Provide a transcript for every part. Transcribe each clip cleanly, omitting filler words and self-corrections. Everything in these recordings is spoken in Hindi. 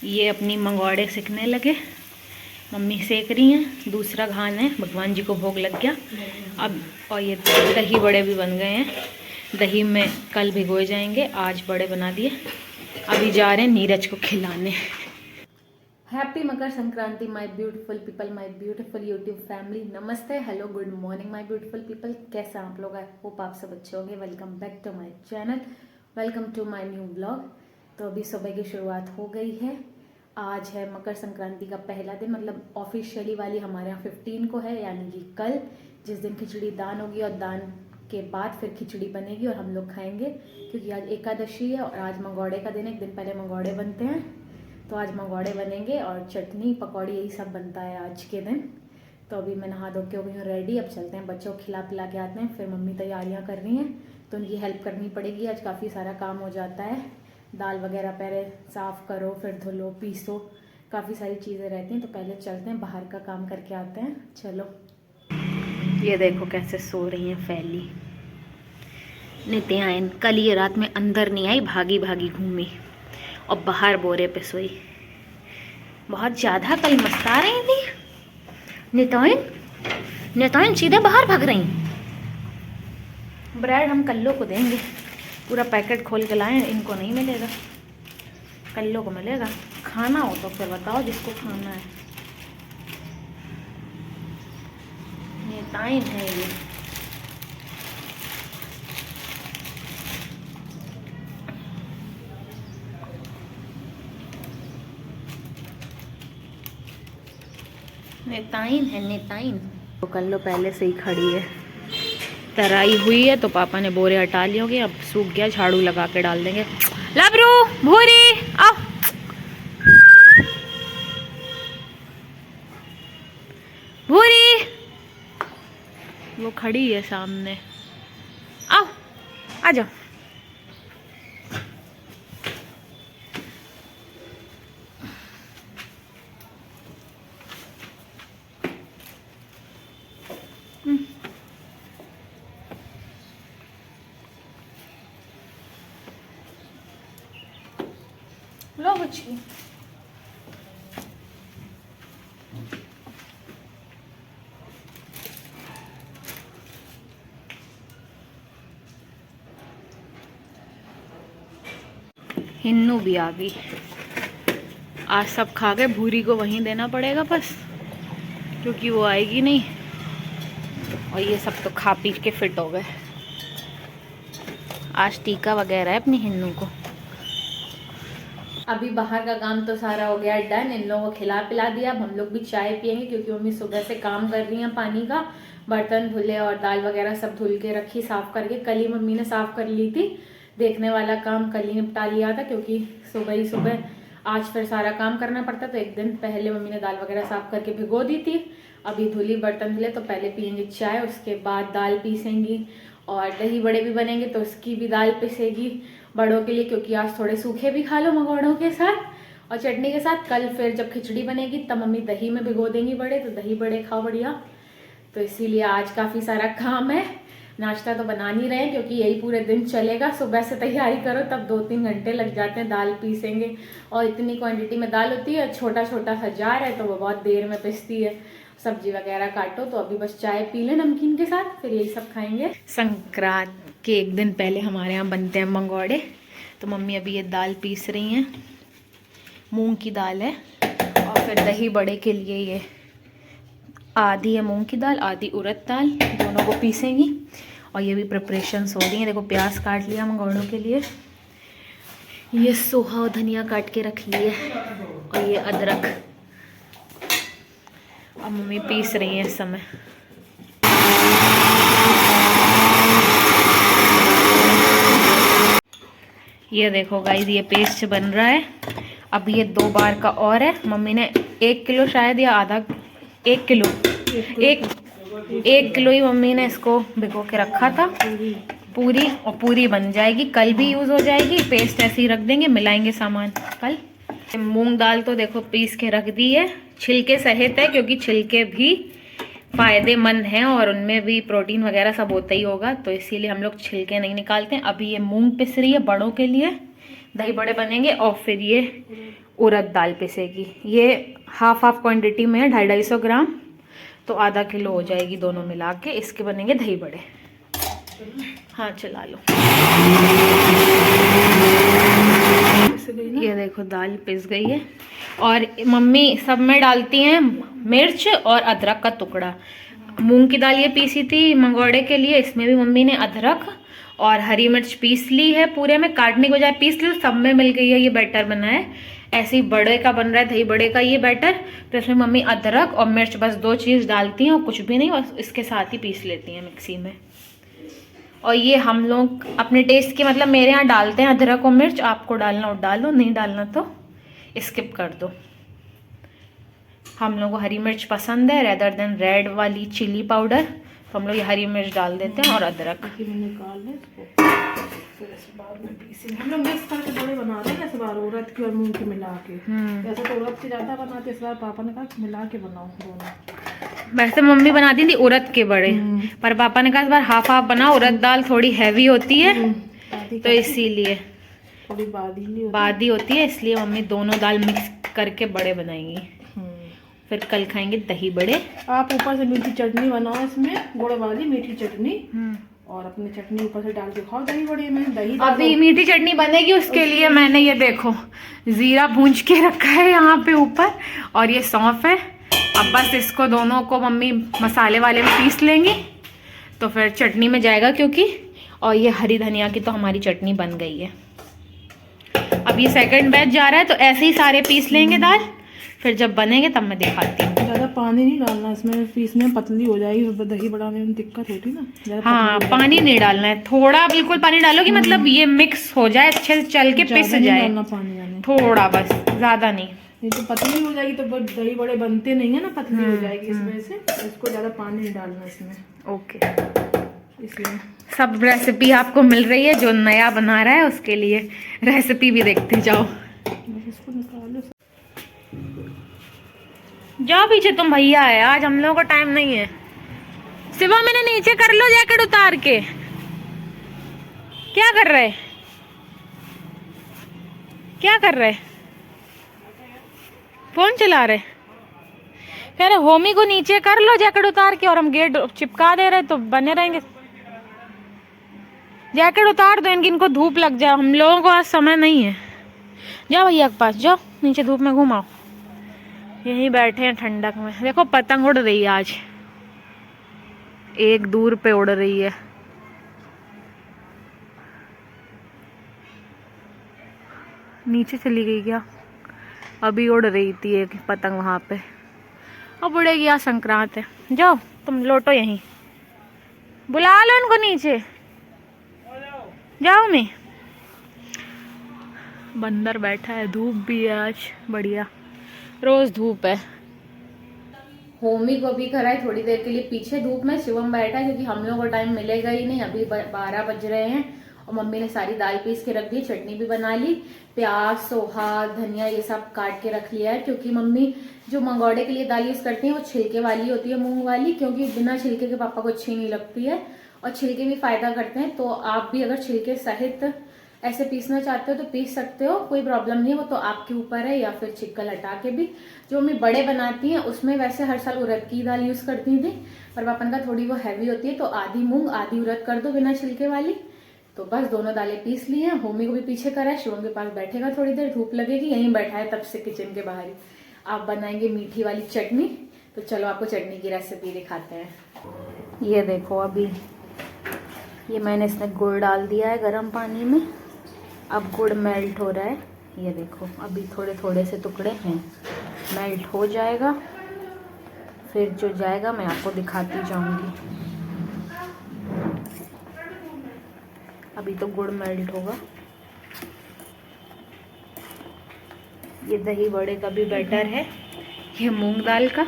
ये अपनी मंगौड़े सेकने लगे, मम्मी सेक रही हैं। दूसरा घान है, भगवान जी को भोग लग गया अब। और ये दही बड़े भी बन गए हैं। दही में कल भिगोए जाएंगे, आज बड़े बना दिए। अभी जा रहे हैं नीरज को खिलाने। Happy Makar Sankranti my beautiful people, my beautiful YouTube family. नमस्ते, hello, good morning my beautiful people. कैसे आप लोग? आई होप आप सब अच्छे होंगे। Welcome back to my channel, welcome to my new blog. तो अभी सुबह की शुरुआत हो गई है। आज है मकर संक्रांति का पहला दिन, मतलब ऑफिशियली वाली हमारे यहाँ 15 को है, यानी कि कल, जिस दिन खिचड़ी दान होगी और दान के बाद फिर खिचड़ी बनेगी और हम लोग खाएंगे, क्योंकि आज एकादशी है और आज मंगौड़े का दिन है। एक दिन पहले मंगौड़े बनते हैं, तो आज मंगौड़े बनेंगे और चटनी पकौड़ी यही सब बनता है आज के दिन। तो अभी मैं नहा धो के हो गई हूँ रेडी। अब चलते हैं, बच्चों को खिला पिला के आते हैं। फिर मम्मी तैयारियाँ कर रही हैं तो उनकी हेल्प करनी पड़ेगी। आज काफ़ी सारा काम हो जाता है, दाल वगैरह पहले साफ़ करो, फिर धुलो, पीसो, काफ़ी सारी चीज़ें रहती हैं। तो पहले चलते हैं, बाहर का काम करके आते हैं। चलो। ये देखो कैसे सो रही हैं फैली। नित्यायन कल ये रात में अंदर नहीं आई, भागी भागी घूमी और बाहर बोरे पे सोई। बहुत ज़्यादा कल मस्ता रही थी। निताइन सीधे बाहर भाग रही। ब्रेड हम कल्लो को देंगे, पूरा पैकेट खोल के लाए, इनको नहीं मिलेगा, कल्लो को मिलेगा। खाना हो तो फिर बताओ जिसको खाना है। निताइन है ये। नेताइन है, नेताइन। तो कल्लो पहले से ही खड़ी है, तराई हुई है, तो पापा ने बोरे हटा लिए होंगे। अब सूख गया, झाड़ू लगा के डाल देंगे। लबरू, भूरी, आओ। भूरी, वो खड़ी है सामने, आओ, आ जाओ। लो बच्ची। हिन्नू भी आ गई। आज सब खा गए, भूरी को वहीं देना पड़ेगा बस, क्योंकि वो आएगी नहीं। और ये सब तो खा पी के फिट हो गए। आज टीका वगैरह है अपनी हिन्नू को। अभी बाहर का काम तो सारा हो गया डन, इन लोगों को खिला पिला दिया। अब हम लोग भी चाय पियेंगे, क्योंकि मम्मी सुबह से काम कर रही हैं पानी का। बर्तन धुले और दाल वगैरह सब धुल के रखी साफ करके। कल ही मम्मी ने साफ कर ली थी, देखने वाला काम कल ही निपटा लिया था, क्योंकि सुबह ही सुबह आज फिर सारा काम करना पड़ता। तो एक दिन पहले मम्मी ने दाल वगैरह साफ करके भिगो दी थी। अभी धुली बर्तन धुले, तो पहले पियेंगे चाय, उसके बाद दाल पीसेंगी और दही बड़े भी बनेंगे, तो उसकी भी दाल पिसेगी बड़ों के लिए, क्योंकि आज थोड़े सूखे भी खा लो मंगौड़ों के साथ और चटनी के साथ। कल फिर जब खिचड़ी बनेगी तब मम्मी दही में भिगो देंगी बड़े, तो दही बड़े खाओ बढ़िया। तो इसीलिए आज काफ़ी सारा काम है। नाश्ता तो बना नहीं रहे, क्योंकि यही पूरे दिन चलेगा। सुबह से तैयारी करो तब 2-3 घंटे लग जाते हैं। दाल पीसेंगे और इतनी क्वांटिटी में दाल होती है, छोटा छोटा सा जार है, तो वो बहुत देर में पिसती है। सब्जी वगैरह काटो, तो अभी बस चाय पी लें नमकीन के साथ, फिर यही सब खाएंगे। संक्रांत के एक दिन पहले हमारे यहाँ बनते हैं मंगौड़े। तो मम्मी अभी ये दाल पीस रही हैं, मूंग की दाल है। और फिर दही बड़े के लिए ये आधी है मूंग की दाल, आधी उड़द दाल, दोनों को पीसेंगी। और ये भी प्रिपरेशंस हो रही हैं। देखो प्याज काट लिया मंगौड़ों के लिए, ये सोहा और धनिया काट के रख लिए, और ये अदरक। अब मम्मी पीस रही हैं इस समय। ये देखो गाइस, ये पेस्ट बन रहा है। अब ये 2 बार का और है। मम्मी ने 1 किलो शायद या आधा, 1 किलो, 1 किलो ही मम्मी ने इसको भिगो के रखा था पूरी। और पूरी बन जाएगी, कल भी यूज़ हो जाएगी। पेस्ट ऐसे ही रख देंगे, मिलाएंगे सामान कल। मूंग दाल तो देखो पीस के रख दी है, छिलके सहित है, क्योंकि छिलके भी फ़ायदेमंद हैं और उनमें भी प्रोटीन वगैरह सब होता ही होगा, तो इसीलिए हम लोग छिलके नहीं निकालते हैं। अभी ये मूंग पिस रही है बड़ों के लिए, दही बड़े बनेंगे। और फिर ये उड़द दाल पिसेगी। ये हाफ क्वांटिटी में है, 250 ग्राम, तो आधा किलो हो जाएगी दोनों मिला के। इसके बनेंगे दही बड़े। हाँ चला लो। ये देखो दाल पिस गई है और मम्मी सब में डालती हैं मिर्च और अदरक का टुकड़ा। मूंग की दाल ये पीसी थी मंगोड़े के लिए, इसमें भी मम्मी ने अदरक और हरी मिर्च पीस ली है, पूरे में काटने के बजाय पीस ली, सब में मिल गई है। ये बैटर बना है, ऐसे ही बड़े का बन रहा है दही बड़े का ये बैटर। तो इसमें मम्मी अदरक और मिर्च बस 2 चीज़ डालती हैं और कुछ भी नहीं, बस इसके साथ ही पीस लेती हैं मिक्सी में। और ये हम लोग अपने टेस्ट के, मतलब मेरे यहाँ डालते हैं अदरक और मिर्च, आपको डालना हो डालो, नहीं डालना तो स्किप कर दो। हम लोग को हरी मिर्च पसंद है रेदर देन रेड वाली चिली पाउडर, तो हम लोग ये हरी मिर्च डाल देते हैं और अदरक। हम लोग मिक्स करके बड़े बना रहे हैं इस बार, उड़द की और मूंग की मिला के। वैसे तो उड़द की ज़्यादा बनाते, इस बार पापा ने कहा मिला के बनाओ दोनों। वैसे मम्मी बनाती थी उड़द के बड़े, पर पापा ने कहा इस बार हाफ हाफ बनाओ, उड़द दाल थोड़ी हैवी होती है तो इसीलिए थोड़ी बादी होती है, इसलिए मम्मी दोनों दाल मिक्स करके बड़े बनाएंगी। फिर कल खाएंगे दही बड़े। आप ऊपर से मीठी चटनी बनाओ, इसमें गुड़ वाली मीठी चटनी, और अपनी चटनी ऊपर से डाल के खाओ दही बड़े में। दही अभी मीठी चटनी बनेगी, उसके लिए मैंने ये देखो जीरा भूंज के रखा है यहाँ पे ऊपर, और ये सौंफ है। अब बस इसको दोनों को मम्मी मसाले वाले में पीस लेंगी तो फिर चटनी में जाएगा क्योंकि। और ये हरी धनिया की तो हमारी चटनी बन गई है। अब ये सेकंड बैच जा रहा है तो ऐसे ही सारे पीस लेंगे दाल, फिर जब बनेंगे तब मैं दिखाती हूँ। ज़्यादा पानी नहीं डालना इसमें, पीसने में पतली हो जाएगी, दही बनाने में दिक्कत होती ना। हाँ पानी नहीं डालना है, थोड़ा बिल्कुल पानी डालो कि मतलब ये मिक्स हो जाए अच्छे से, चल के पिस जाए। पानी थोड़ा बस, ज़्यादा नहीं तो पतली हो जाएगी, तो दही बड़े बनते नहीं है ना, पतली हो जाएगी इस वजह से। इसको ज़्यादा पानी नहीं डालना इसमें। ओके, इसलिए सब रेसिपी आपको मिल रही है, जो नया बना रहा है उसके लिए रेसिपी भी देखते जाओ। इसको निकालो, जाओ पीछे, तुम भैया है, आज हम लोगों को टाइम नहीं है। सिवा मैंने नीचे कर लो जैकेट उतार के। क्या कर रहे, क्या कर रहे, फोन चला रहे। कह रहे होमी को नीचे कर लो जैकेट उतार के, और हम गेट चिपका दे रहे तो बने रहेंगे। जैकेट उतार दो इनको धूप लग जाए, हम लोगों को आज समय नहीं है। जाओ भैया के पास जाओ, नीचे धूप में घुमाओ। यहीं बैठे हैं ठंडक में। देखो पतंग उड़ रही है आज, एक दूर पे उड़ रही है। नीचे चली गई क्या? अभी उड़ रही थी एक पतंग वहां पे, अब उड़ेगी। आज संक्रांत है। जाओ तुम लोटो यहीं, बुला लो इनको नीचे। जाओ मैं, बंदर बैठा है, धूप भी है आज बढ़िया, रोज धूप है। होमी को भी करा है थोड़ी देर के लिए पीछे धूप में, शिवम बैठा है क्योंकि हम लोगों को टाइम मिलेगा ही नहीं। अभी 12 बज रहे हैं और मम्मी ने सारी दाल पीस के रख दी, चटनी भी बना ली, प्याज सोहा धनिया ये सब काट के रख लिया है। क्योंकि मम्मी जो मंगोड़े के लिए दाल यूज करती है वो छिलके वाली होती है, मूंग वाली, क्योंकि बिना छिलके के पापा को अच्छी नहीं लगती है और छिलके भी फायदा करते हैं। तो आप भी अगर छिलके सहित ऐसे पीसना चाहते हो तो पीस सकते हो, कोई प्रॉब्लम नहीं है, वो तो आपके ऊपर है। या फिर छिक्कल हटा के भी, जो मम्मी बड़े बनाती हैं उसमें वैसे हर साल उड़द की दाल यूज करती थी, पर पापन का थोड़ी वो हैवी होती है तो आधी मूंग आधी उड़द कर दो बिना छिलके वाली। तो बस दोनों दालें पीस ली हैं। होमी को भी पीछे करा है, शिवम के पास बैठेगा थोड़ी देर, धूप लगेगी, यहीं बैठा है तब से किचन के बाहर ही। आप बनाएंगे मीठी वाली चटनी, तो चलो आपको चटनी की रेसिपी दिखाते हैं। ये देखो अभी ये मैंने इसमें गुड़ डाल दिया है गर्म पानी में, अब गुड़ मेल्ट हो रहा है। ये देखो अभी थोड़े थोड़े से टुकड़े हैं, मेल्ट हो जाएगा, फिर जो जाएगा मैं आपको दिखाती जाऊंगी। अभी तो गुड़ मेल्ट होगा। ये दही बड़े का भी बैटर है, ये मूंग दाल का।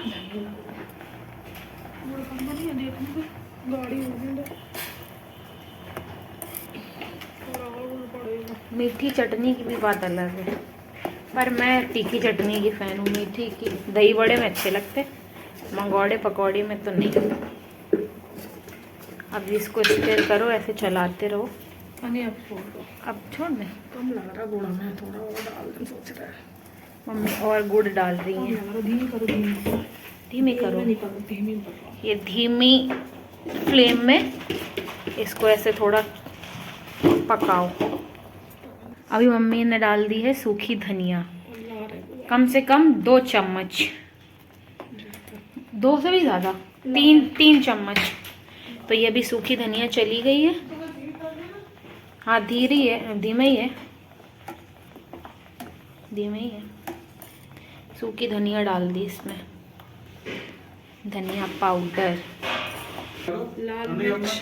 मीठी चटनी की भी बात अलग है, पर मैं तीखी चटनी की फ़ैन हूँ। मीठी की दही बड़े में अच्छे लगते, मंगोड़े पकौड़े में तो नहीं। अब इसको स्टिर करो, ऐसे चलाते रहो। अब छोड़ दो, अब छोड़ दें, कम लग रहा गुड़ में, थोड़ा और डाल दें सोच रहा है। मम्मी और गुड़ डाल रही है। धीमी करो, धीमी करो। नहीं करो, धीमी करो। ये धीमी फ्लेम में इसको ऐसे थोड़ा पकाओ। अभी मम्मी ने डाल दी है सूखी धनिया, कम से कम 2 चम्मच, 2 से भी ज़्यादा, 3 चम्मच। तो ये भी सूखी धनिया चली गई है। हाँ धीरे है, धीमे ही है, धीमे ही है। सूखी धनिया डाल दी इसमें, धनिया पाउडर, लाल मिर्च।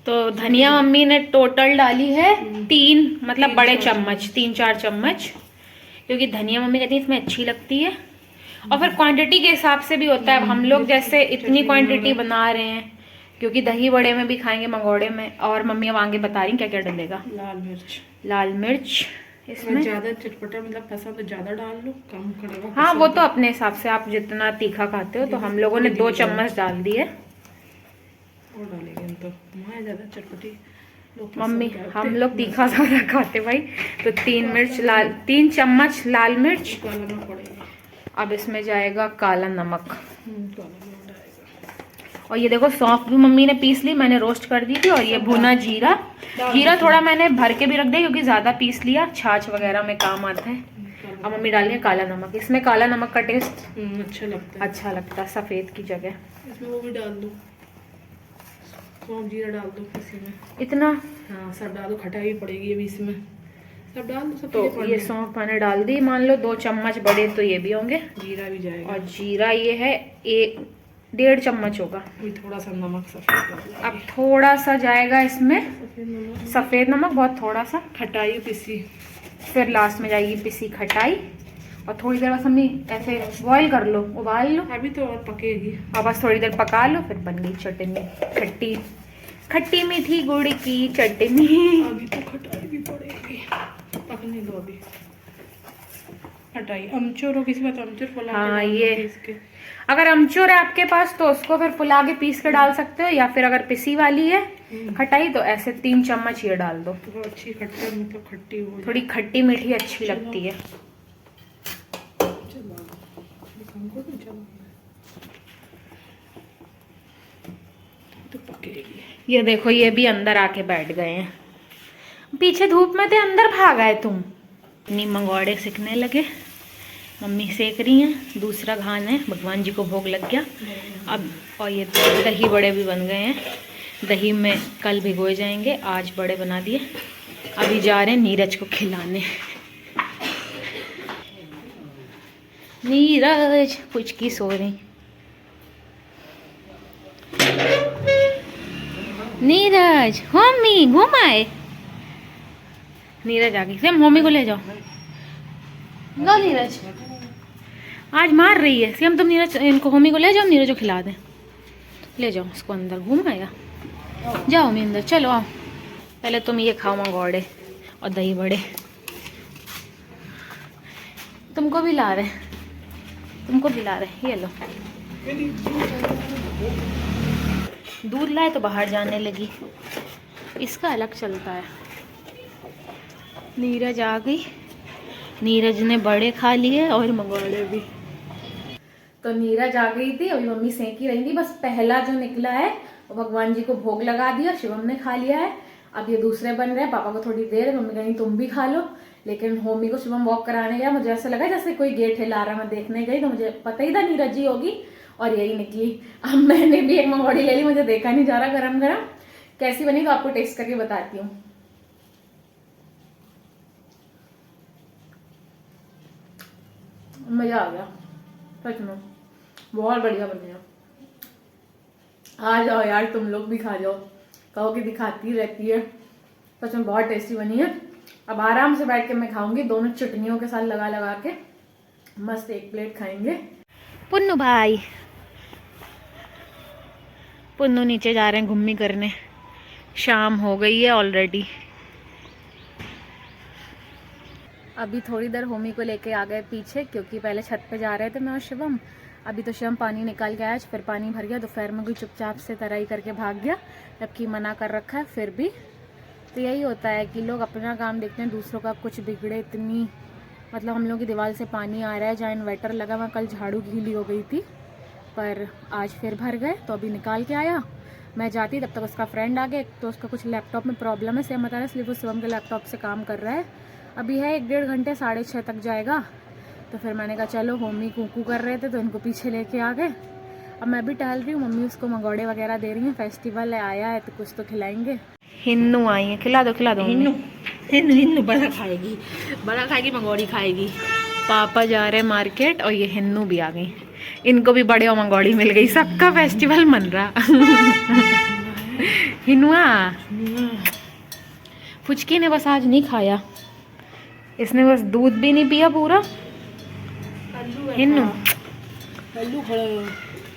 तो धनिया मम्मी ने टोटल डाली है 3, मतलब बड़े चम्मच, 3-4 चम्मच, क्योंकि धनिया मम्मी कहती है इसमें अच्छी लगती है। और फिर क्वांटिटी के हिसाब से भी होता है। अब हम लोग जैसे इतनी क्वांटिटी बना रहे हैं, क्योंकि दही बड़े में भी खाएंगे, मंगोड़े में। और मम्मी अब आगे बता रही क्या क्या डलेगा। लाल मिर्च इसमें ज्यादा चटपटा मतलब पसंद तो ज्यादा डाल लो, कम करेगा। हाँ वो तो अपने हिसाब से, आप जितना तीखा खाते हो। तो हम लोगों ने 2 चम्मच डाल दिए। और डालेंगे तो हमारे ज्यादा चटपटी मम्मी हम लोग तीखा ज़्यादा खाते भाई। तो 3 चम्मच लाल मिर्च। अब इसमें जाएगा काला नमक। और ये देखो सौंफ भी मम्मी ने पीस ली, मैंने रोस्ट कर दी थी। और ये भुना जीरा, जीरा थोड़ा मैंने भर के भी रख दिया क्योंकि ज़्यादा पीस लिया, छाछ वगैरह में काम आता है। अब मम्मी डाल रही है काला नमक। इसमें काला नमक का टेस्ट अच्छा लगता है सफ़ेद की जगह। इसमें वो भी डाल दो, सौंफ जीरा डाल दो इसी में। इतना? हाँ सब डाल दो, खटाई भी पड़ेगी अभी इसमें, सब डाल दो। सब तो ये सौंफ मैंने डाल दी, मान लो 2 चम्मच बड़े, तो ये भी होंगे। जीरा भी जाएगा। और जीरा ये है 1-1.5 चम्मच होगा। थोड़ा सा नमक सफेद। अब थोड़ा सा जाएगा इसमें सफ़ेद नमक, बहुत थोड़ा सा। खटाई पिसी, फिर लास्ट में जाएगी पिसी खटाई। और थोड़ी देर बस मम्मी ऐसे बॉईल कर लो, उबाल लो। अभी तो और पकेगी। और बस थोड़ी देर पका लो, फिर बन गई चटनी। खट्टी खट्टी मीठी गुड़ की चटनी। अभी तो खटाई भी पड़ेगी, पकने दो अभी। खटाई अमचूर हो, किसी बात अमचूर फुला। हाँ ये अगर अमचूर है आपके पास तो उसको फिर फुला के पीस के डाल सकते हो, या फिर अगर पिसी वाली है खटाई तो ऐसे 3 चम्मच ये डाल दो। तो अच्छी खट्टा मतलब खट्टी हो, थोड़ी खट्टी मीठी अच्छी लगती है। तो पकेगी। ये देखो ये भी अंदर आके बैठ गए हैं। पीछे धूप में थे, अंदर भाग आए तुम। अपनी मंगोड़े सेकने लगे, मम्मी सेक रही हैं। दूसरा घान है, भगवान जी को भोग लग गया अब। और ये दही बड़े भी बन गए हैं। दही में कल भिगोए जाएंगे, आज बड़े बना दिए। अभी जा रहे हैं नीरज को खिलाने। नीरज पुचकी सो रही। नीरज मम्मी घुमाए। नीरज आ गई। सेम मम्मी को ले जाओ। लो नीरज, आज मार रही है सेम। तुम नीरज इनको मम्मी को ले जाओ, नीरज को खिला दें। ले जाओ उसको अंदर, घुमाएगा। जाओ मम्मी अंदर, चलो आओ। पहले तुम ये खाओ मंगोड़े और दही बड़े। तुमको भी ला रहे, तुमको भी ला रहे। ये लो दूध लाए तो बाहर जाने लगी। इसका अलग चलता है। नीरज आ गई। नीरज ने बड़े खा लिए और मंगोड़े भी। तो नीरज आ गई थी, अभी मम्मी सेंकी रही थी। बस पहला जो निकला है वो भगवान जी को भोग लगा दिया, शिवम ने खा लिया है। अब ये दूसरे बन रहे हैं। पापा को थोड़ी देर, मम्मी कहीं तुम भी खा लो। लेकिन मम्मी को शिवम वॉक कराने गया, मुझे ऐसा लगा जैसे कोई गेट हिला रहा। मैं देखने गई तो मुझे पता ही था नीरज जी होगी, और यही निकली। अब मैंने भी एक मंगोड़ी ले ली, मुझे देखा नहीं जा रहा। गरम गरम कैसी बनी तो आपको टेस्ट करके बताती हूँ। मजा आ गया सच में, बहुत बढ़िया बनी है। आ जाओ यार तुम लोग भी खा जाओ, कहो कि दिखाती रहती है। सच में बहुत टेस्टी बनी है। अब आराम से बैठ के मैं खाऊंगी, दोनों चटनियों के साथ लगा लगा के मस्त एक प्लेट खाएंगे। पुन्नू भाई, पुन्नू नीचे जा रहे हैं घूमने करने। शाम हो गई है ऑलरेडी। अभी थोड़ी देर होमी को लेके आ गए पीछे, क्योंकि पहले छत पे जा रहे थे मैं और शिवम। अभी तो शिवम पानी निकाल के आया, फिर पानी भर गया। दोपहर में कोई चुपचाप से तराई करके भाग गया, जबकि मना कर रखा है फिर भी। तो यही होता है कि लोग अपना काम देखते हैं, दूसरों का कुछ बिगड़े इतनी मतलब हम लोग की दीवार से पानी आ रहा है, जहाँ इन्वर्टर लगा वहाँ कल झाड़ू गीली हो गई थी, पर आज फिर भर गए तो अभी निकाल के आया। मैं जाती तब तक उसका फ्रेंड आ गया, तो उसका कुछ लैपटॉप में प्रॉब्लम है, सेम बता रहा है, इसलिए वो शिवम के लैपटॉप से काम कर रहा है। अभी है 1-1.5 घंटे, 6:30 तक जाएगा। तो फिर मैंने कहा चलो, मम्मी कूकू कर रहे थे तो इनको पीछे लेके आ गए। अब मैं भी टहल रही हूँ, मम्मी उसको मंगोड़े वगैरह दे रही हैं, फेस्टिवल है, आया है तो कुछ तो खिलाएंगे। हिन्नू आई है, खिला दो हिन्नू हिन्नू बड़ा खाएगी, मंगोड़ी खाएगी। पापा जा रहे हैं मार्केट और ये हिन्नू भी आ गई, इनको भी बड़े और मंगोड़ी मिल गई, सबका फेस्टिवल मन रहा। हिनुआ फुचकी ने बस आज नहीं खाया, इसने बस दूध भी नहीं पिया पूरा। हिन्नू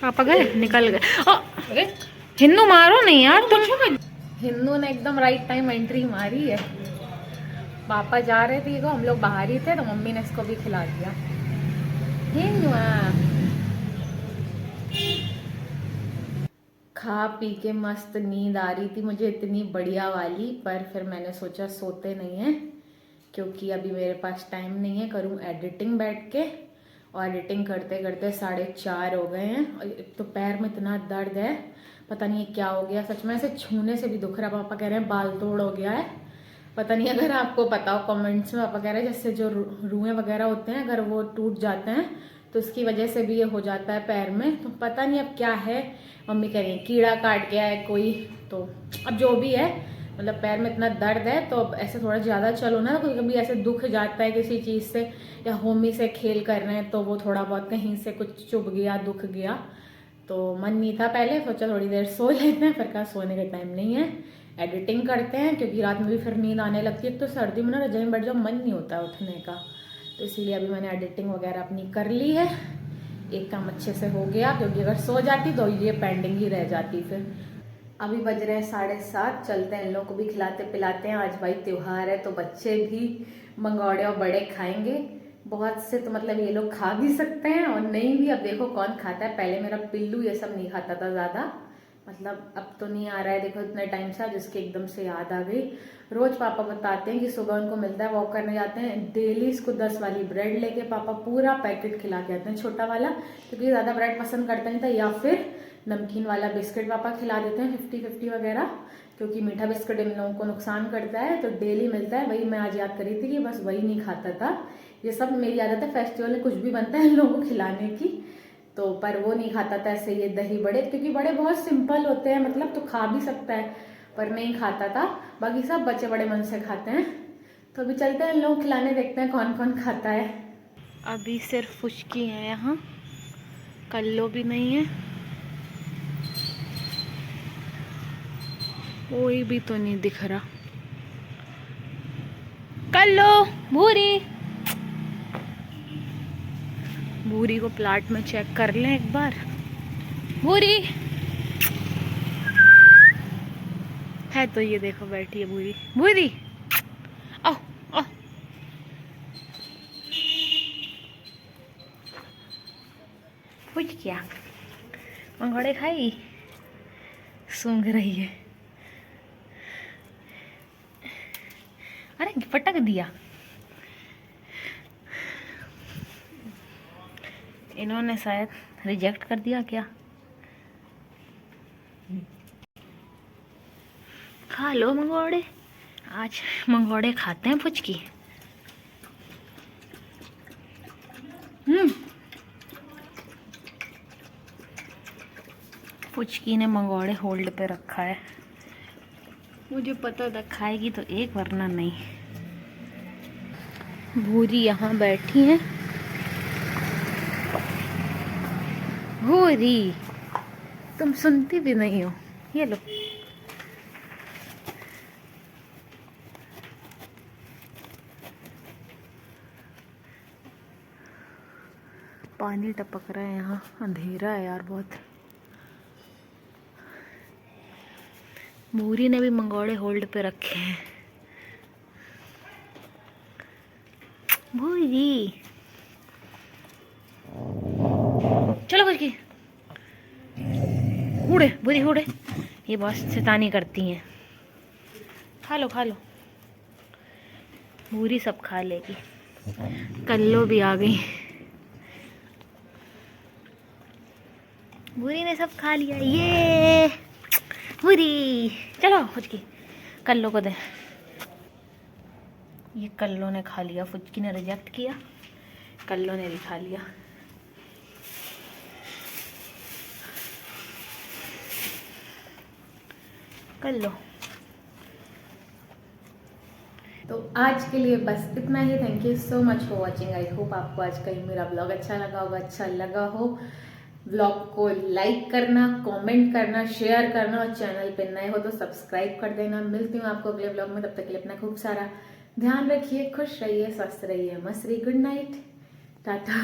पापा गए, निकल गए। अरे हिन्नू मारो नहीं यार तुम। हिन्नू ने एकदम राइट टाइम एंट्री मारी है। पापा जा रहे थे तो हम लोग बाहर ही थे, तो मम्मी ने इसको भी खिला दिया। हिन्नुआ खा पी के मस्त नींद आ रही थी मुझे, इतनी बढ़िया वाली, पर फिर मैंने सोचा सोते नहीं हैं, क्योंकि अभी मेरे पास टाइम नहीं है, करूँ एडिटिंग बैठ के। और एडिटिंग करते करते 4:30 हो गए हैं। और एक तो पैर में इतना दर्द है, पता नहीं क्या हो गया, सच में ऐसे छूने से भी दुख रहा। पापा कह रहे हैं बाल तोड़ हो गया है, पता नहीं, अगर आपको पता हो कमेंट्स में। पापा कह रहे हैं जैसे जो रुएं वगैरह होते हैं, अगर वो टूट जाते हैं तो उसकी वजह से भी ये हो जाता है पैर में, तो पता नहीं अब क्या है। मम्मी कह रही है कीड़ा काट गया है कोई, तो अब जो भी है, मतलब पैर में इतना दर्द है, तो अब ऐसे थोड़ा ज़्यादा चलो ना, कभी कभी ऐसे दुख जाता है किसी चीज़ से, या होमी से खेल कर रहे हैं तो वो थोड़ा बहुत कहीं से कुछ चुभ गया, दुख गया, तो मन नहीं था पहले, सोचा थोड़ी देर सो लेते हैं, फिर कहा सोने का टाइम नहीं है, एडिटिंग करते हैं, क्योंकि रात में भी फिर नींद आने लगती है। तो सर्दी में ना रजाई में बैठ जाओ, मन नहीं होता उठने का, तो इसीलिए अभी मैंने एडिटिंग वगैरह अपनी कर ली है। एक काम अच्छे से हो गया, क्योंकि अगर सो जाती तो ये पेंडिंग ही रह जाती। फिर अभी बज रहे हैं 7:30, चलते हैं, इन लोगों को भी खिलाते पिलाते हैं। आज भाई त्योहार है, तो बच्चे भी मंगोड़े और बड़े खाएंगे। बहुत से तो मतलब ये लोग खा भी सकते हैं और नहीं भी, अब देखो कौन खाता है। पहले मेरा पिल्लू ये सब नहीं खाता था ज़्यादा, मतलब अब तो नहीं आ रहा है, देखो इतने टाइम से, जिसके एकदम से याद आ गई। रोज पापा बताते हैं कि सुबह उनको मिलता है, वॉक करने जाते हैं, डेली इसको 10 वाली ब्रेड लेके पापा पूरा पैकेट खिला के आते हैं, छोटा वाला, क्योंकि ज़्यादा ब्रेड पसंद करता नहीं था, या फिर नमकीन वाला बिस्किट पापा खिला देते हैं 50-50 वगैरह, क्योंकि मीठा बिस्किट इन लोगों को नुकसान करता है, तो डेली मिलता है। वही मैं आज याद करी थी कि बस वही नहीं खाता था। ये सब मेरी आदत है, फेस्टिवल में कुछ भी बनता है इन लोगों को खिलाने की, तो पर वो नहीं खाता था ऐसे ये दही बड़े, क्योंकि बड़े बहुत सिंपल होते हैं, मतलब तो खा भी सकता है, पर नहीं खाता था। बाकी सब बच्चे बड़े मन से खाते हैं। तो अभी चलते हैं लोग खिलाने, देखते हैं कौन कौन खाता है। अभी सिर्फ फुचकी है यहाँ, कल्लो भी नहीं है, कोई भी तो नहीं दिख रहा। कल्लो भूरी, भूरी को प्लाट में चेक कर लें एक बार। भूरी है तो ये देखो बैठी है भूरी, भूरी आओ आओ। कुछ क्या मंगोड़े खाई, सूंघ रही है। अरे पटक दिया इन्होंने, शायद रिजेक्ट कर दिया क्या। खा लो मंगोड़े, आज मंगोड़े खाते हैं फुचकी। फुचकी ने मंगोड़े होल्ड पे रखा है, मुझे पता था खाएगी तो एक, वरना नहीं। भूरी यहाँ बैठी है। भूरी तुम सुनती भी नहीं हो, ये लो। पानी टपक रहा है यहाँ, अंधेरा है यार बहुत। भूरी ने भी मंगोड़े होल्ड पे रखे हैं। भूरी चलो भूरी, उड़े भूरी उड़े, ये बहुत शैतानी करती हैं। खा लो खा लो, भूरी सब खा लेगी। कल्लो भी आ गई। बुरी ने सब खा लिया। ये बुरी, चलो फुचकी कल्लो को दे। ये कल्लो ने खा लिया, फुचकी ने रिजेक्ट किया, कल्लो ने भी खा लिया। कल्लो। तो आज के लिए बस इतना ही। Thank you so much for watching. I hope आपको आज का मेरा ब्लॉग अच्छा लगा होगा। अच्छा लगा हो ब्लॉग को लाइक करना, कमेंट करना, शेयर करना और चैनल पे नए हो तो सब्सक्राइब कर देना। मिलती हूँ आपको अगले ब्लॉग में, तब तक के लिए अपना खूब सारा ध्यान रखिए, खुश रहिए, स्वस्थ रहिए, मस्त रहिए। Good night, Tata.